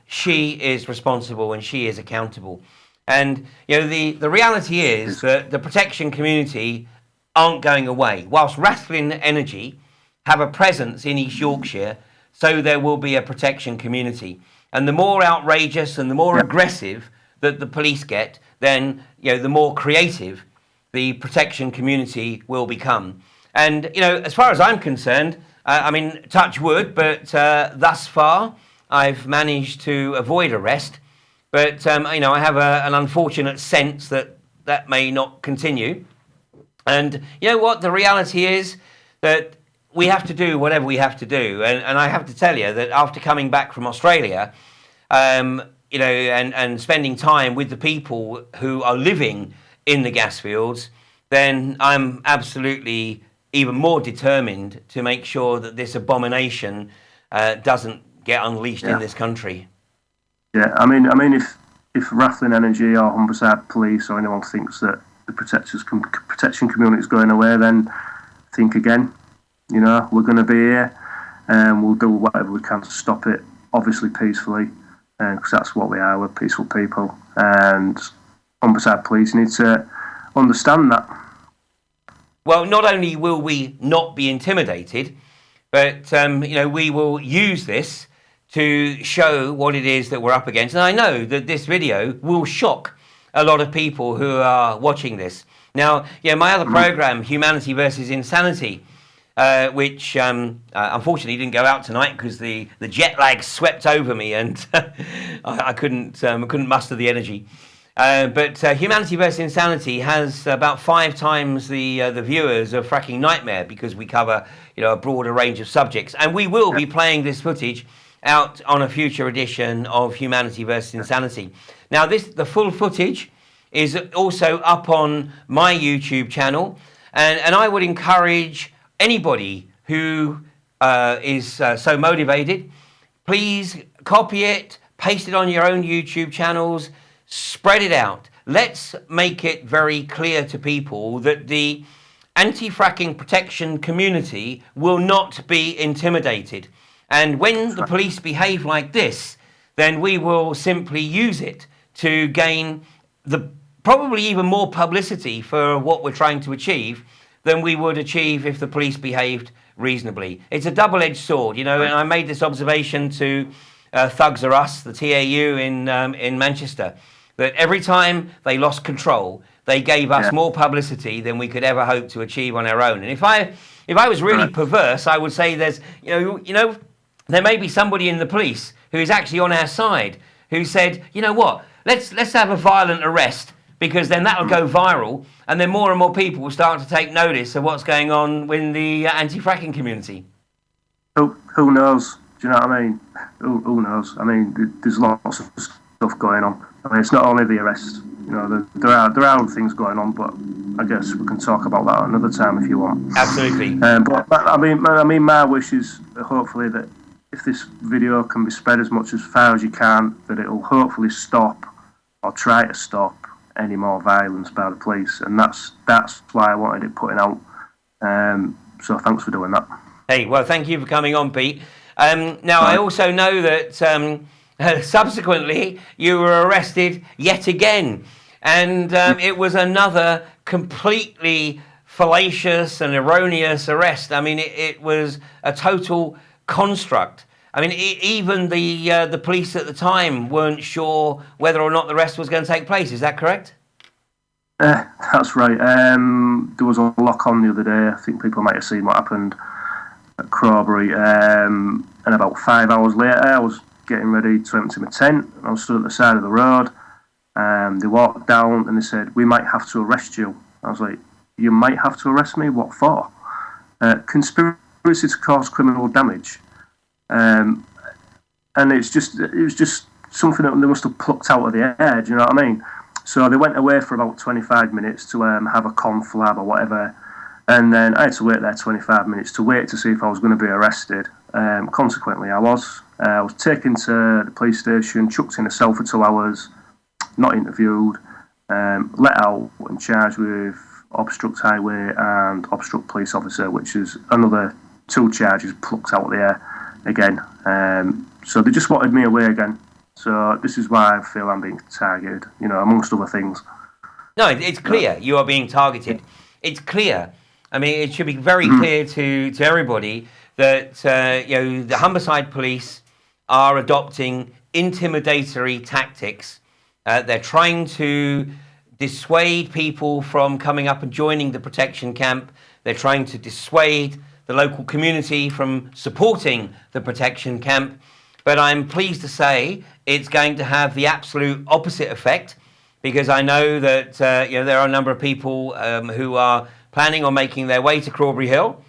she is responsible and she is accountable. And the reality is that the protection community aren't going away. Whilst Rathlin Energy have a presence in East Yorkshire, so there will be a protection community. And the more outrageous and the more aggressive that the police get, then the more creative the protection community will become. And as far as I'm concerned, touch wood, but thus far I've managed to avoid arrest. But I have an unfortunate sense that may not continue. And you know what? The reality is that we have to do whatever we have to do. And I have to tell you that after coming back from Australia, and spending time with the people who are living in the Gasfields, then I'm absolutely even more determined to make sure that this abomination doesn't get unleashed in this country. Yeah, I mean, if Rathlin Energy or Humberside Police or anyone thinks that the protection community is going away, then think again. We're going to be here, and we'll do whatever we can to stop it, obviously peacefully, because that's what we are. We're peaceful people, and Humberside Police need to understand that. Well, not only will we not be intimidated, but we will use this to show what it is that we're up against. And I know that this video will shock a lot of people who are watching this. Now, my other program, Humanity versus Insanity, which unfortunately didn't go out tonight because the jet lag swept over me and I couldn't muster the energy. But Humanity versus Insanity has about 5 times the viewers of Fracking Nightmare, because we cover a broader range of subjects, and we will be playing this footage out on a future edition of Humanity versus Insanity. Now, the full footage is also up on my YouTube channel, and I would encourage anybody who is so motivated, please copy it, paste it on your own YouTube channels, spread it out. Let's make it very clear to people that the anti-fracking protection community will not be intimidated. And when the police behave like this, then we will simply use it to gain probably even more publicity for what we're trying to achieve than we would achieve if the police behaved reasonably. It's a double-edged sword, and I made this observation to Thugs Are Us, the TAU in Manchester, that every time they lost control, they gave us more publicity than we could ever hope to achieve on our own. And if I was really perverse, I would say there's, there may be somebody in the police who is actually on our side who said, let's have a violent arrest, because then that'll go viral, and then more and more people will start to take notice of what's going on in the anti-fracking community. Who knows? Do you know what I mean? Who knows? I mean, there's lots of stuff going on. I mean, it's not only the arrest. There are other things going on, but I guess we can talk about that another time if you want. Absolutely. But I mean, my wish is hopefully that if this video can be spread as much as far as you can, that it will hopefully stop or try to stop any more violence by the police, and that's why I wanted it putting out. So thanks for doing that. Hey, well, thank you for coming on, Pete. Now, I also know that subsequently you were arrested yet again, and it was another completely fallacious and erroneous arrest. I mean, it was a total construct. I mean, even the police at the time weren't sure whether or not the arrest was going to take place. Is that correct? That's right. There was a lock on the other day. I think people might have seen what happened at Crawberry. And about 5 hours later, I was getting ready to empty my tent. And I was stood at the side of the road. They walked down and they said, "We might have to arrest you." I was like, "You might have to arrest me? What for?" Conspiracy to cause criminal damage. And it was just something that they must have plucked out of the air, do you know what I mean? So they went away for about 25 minutes to have a conflab or whatever, and then I had to wait there 25 minutes to wait to see if I was going to be arrested. Consequently, I was taken to the police station, chucked in a cell for 2 hours, not interviewed, let out and charged with obstruct highway and obstruct police officer, which is another 2 charges plucked out of the air again. So they just wanted me away again. So this is why I feel I'm being targeted, amongst other things. No, it's clear you are being targeted. It's clear I mean, it should be very clear to everybody that the Humberside police are adopting intimidatory tactics. They're trying to dissuade people from coming up and joining the protection camp. They're trying to dissuade the local community from supporting the protection camp. But I'm pleased to say it's going to have the absolute opposite effect, because I know that there are a number of people who are planning on making their way to Crawberry Hill,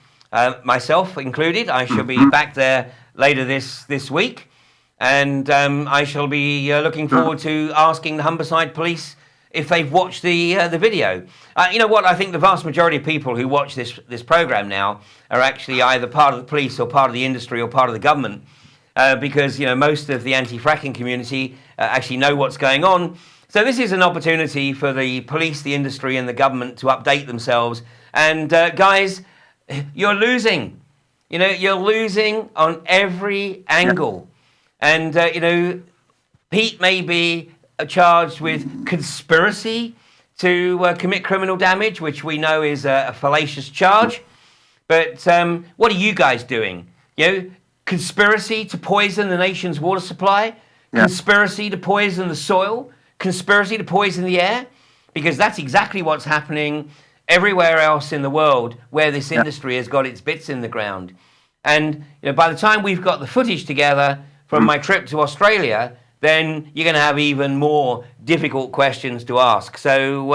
myself included. I shall be back there later this week, and I shall be looking forward to asking the Humberside police if they've watched the video. You know what? I think the vast majority of people who watch this programme now are actually either part of the police or part of the industry or part of the government, because most of the anti-fracking community actually know what's going on. So this is an opportunity for the police, the industry and the government to update themselves. And guys, you're losing. You're losing on every angle. And, Pete may be charged with conspiracy to commit criminal damage, which we know is a fallacious charge. But what are you guys doing? Conspiracy to poison the nation's water supply? Conspiracy to poison the soil? Conspiracy to poison the air? Because that's exactly what's happening everywhere else in the world where this industry has got its bits in the ground. And by the time we've got the footage together from my trip to Australia, then you're going to have even more difficult questions to ask. So,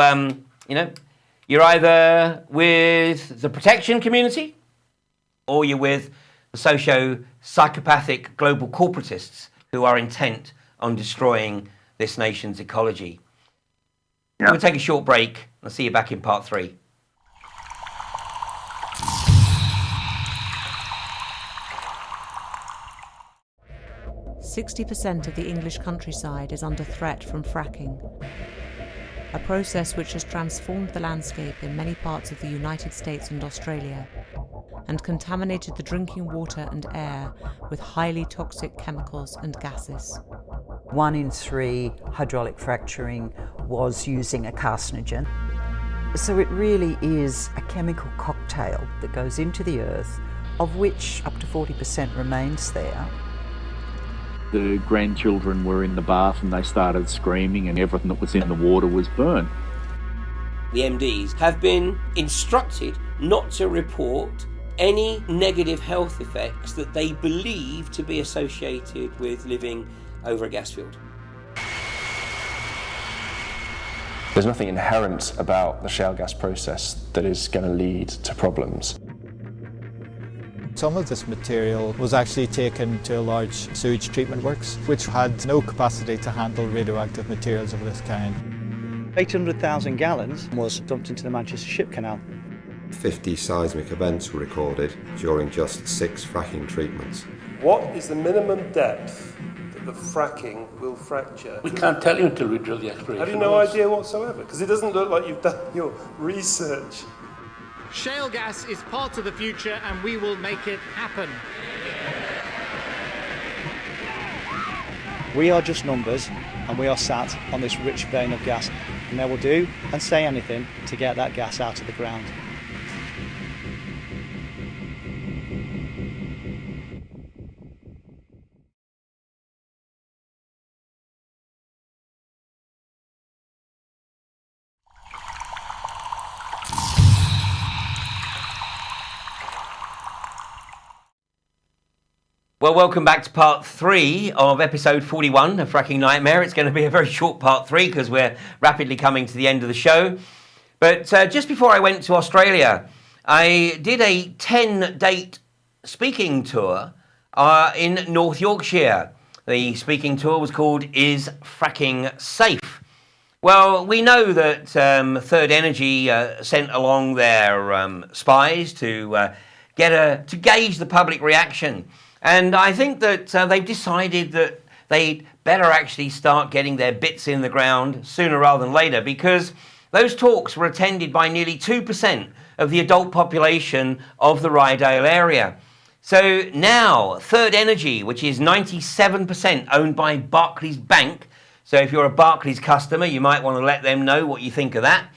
you're either with the protection community or you're with the socio-psychopathic global corporatists who are intent on destroying this nation's ecology. We'll take a short break. I'll see you back in part 3. % of the English countryside is under threat from fracking, a process which has transformed the landscape in many parts of the United States and Australia, and contaminated the drinking water and air with highly toxic chemicals and gases. 1 in 3 hydraulic fracturing was using a carcinogen. So it really is a chemical cocktail that goes into the earth, of which up to 40% remains there. The grandchildren were in the bath and they started screaming and everything that was in the water was burnt. The MDs have been instructed not to report any negative health effects that they believe to be associated with living over a gas field. There's nothing inherent about the shale gas process that is going to lead to problems. Some of this material was actually taken to a large sewage treatment works, which had no capacity to handle radioactive materials of this kind. 800,000 gallons was dumped into the Manchester Ship Canal. 50 seismic events were recorded during just 6 fracking treatments. What is the minimum depth that the fracking will fracture? We can't tell you until we drill the exploration. Have you no idea whatsoever? Because it doesn't look like you've done your research. Shale gas is part of the future and we will make it happen. We are just numbers and we are sat on this rich vein of gas, and they will do and say anything to get that gas out of the ground. Well, welcome back to part 3 of episode 41 of Fracking Nightmare. It's going to be a very short part 3 because we're rapidly coming to the end of the show. But just before I went to Australia, I did a 10-date speaking tour in North Yorkshire. The speaking tour was called Is Fracking Safe? Well, we know that Third Energy sent along their spies to gauge the public reaction. And I think that they've decided that they'd better actually start getting their bits in the ground sooner rather than later, because those talks were attended by nearly 2% of the adult population of the Ryedale area. So now Third Energy, which is 97% owned by Barclays Bank, so if you're a Barclays customer, you might want to let them know what you think of that.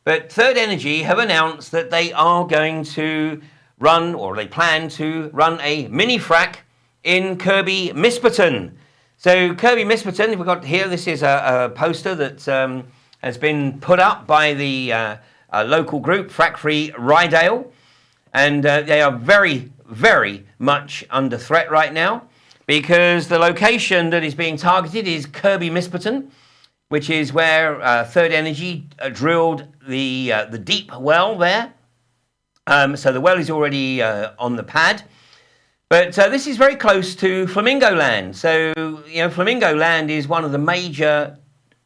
But Third Energy have announced that they are going to run, or they plan to run, a mini frack in Kirby Misperton. So Kirby Misperton, we've got here, this is a poster that has been put up by the local group, Frack Free Rydale. And they are very, very much under threat right now, because the location that is being targeted is Kirby Misperton, which is where Third Energy drilled the deep well there. So the well is already on the pad. But this is very close to Flamingo Land. So, Flamingo Land is one of the major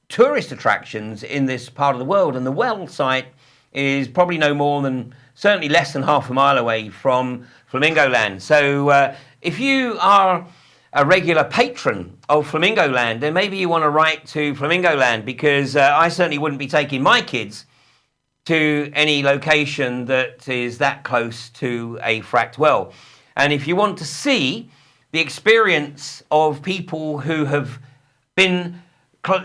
tourist attractions in this part of the world. And the well site is probably no more than, certainly less than half a mile away from Flamingo Land. So if you are a regular patron of Flamingo Land, then maybe you want to write to Flamingo Land, because I certainly wouldn't be taking my kids to any location that is that close to a fracked well. And if you want to see the experience of people who have been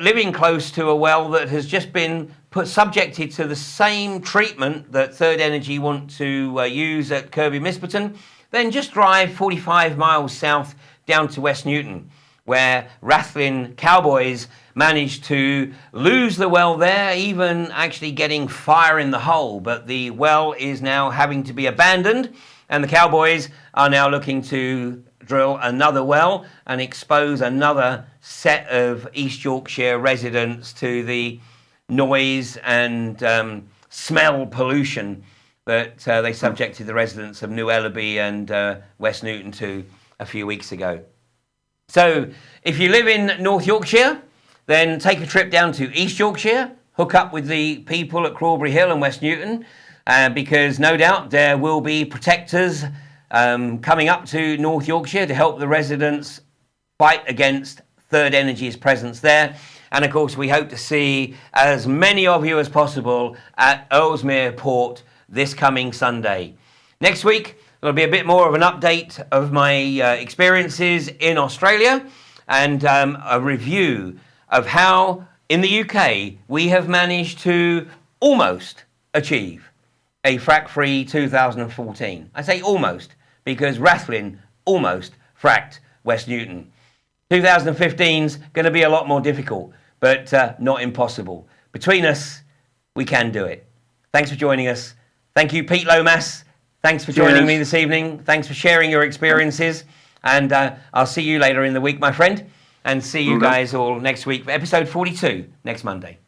living close to a well that has just been subjected to the same treatment that Third Energy want to use at Kirby Misperton, then just drive 45 miles south down to West Newton, where Rathlin Cowboys managed to lose the well there, even actually getting fire in the hole. But the well is now having to be abandoned, and the Cowboys are now looking to drill another well and expose another set of East Yorkshire residents to the noise and smell pollution that they subjected the residents of New Ellaby and West Newton to a few weeks ago. So if you live in North Yorkshire, then take a trip down to East Yorkshire, hook up with the people at Crawberry Hill and West Newton, because no doubt there will be protectors coming up to North Yorkshire to help the residents fight against Third Energy's presence there. And of course, we hope to see as many of you as possible at Ellesmere Port this coming Sunday. Next week, there'll be a bit more of an update of my experiences in Australia, and a review of how in the UK we have managed to almost achieve a frack-free 2014. I say almost, because Rathlin almost fracked West Newton. 2015's going to be a lot more difficult, but not impossible. Between us, we can do it. Thanks for joining us. Thank you, Pete Lomas. Thanks for joining me this evening. Thanks for sharing your experiences. And I'll see you later in the week, my friend. And see you guys all next week for episode 42 next Monday.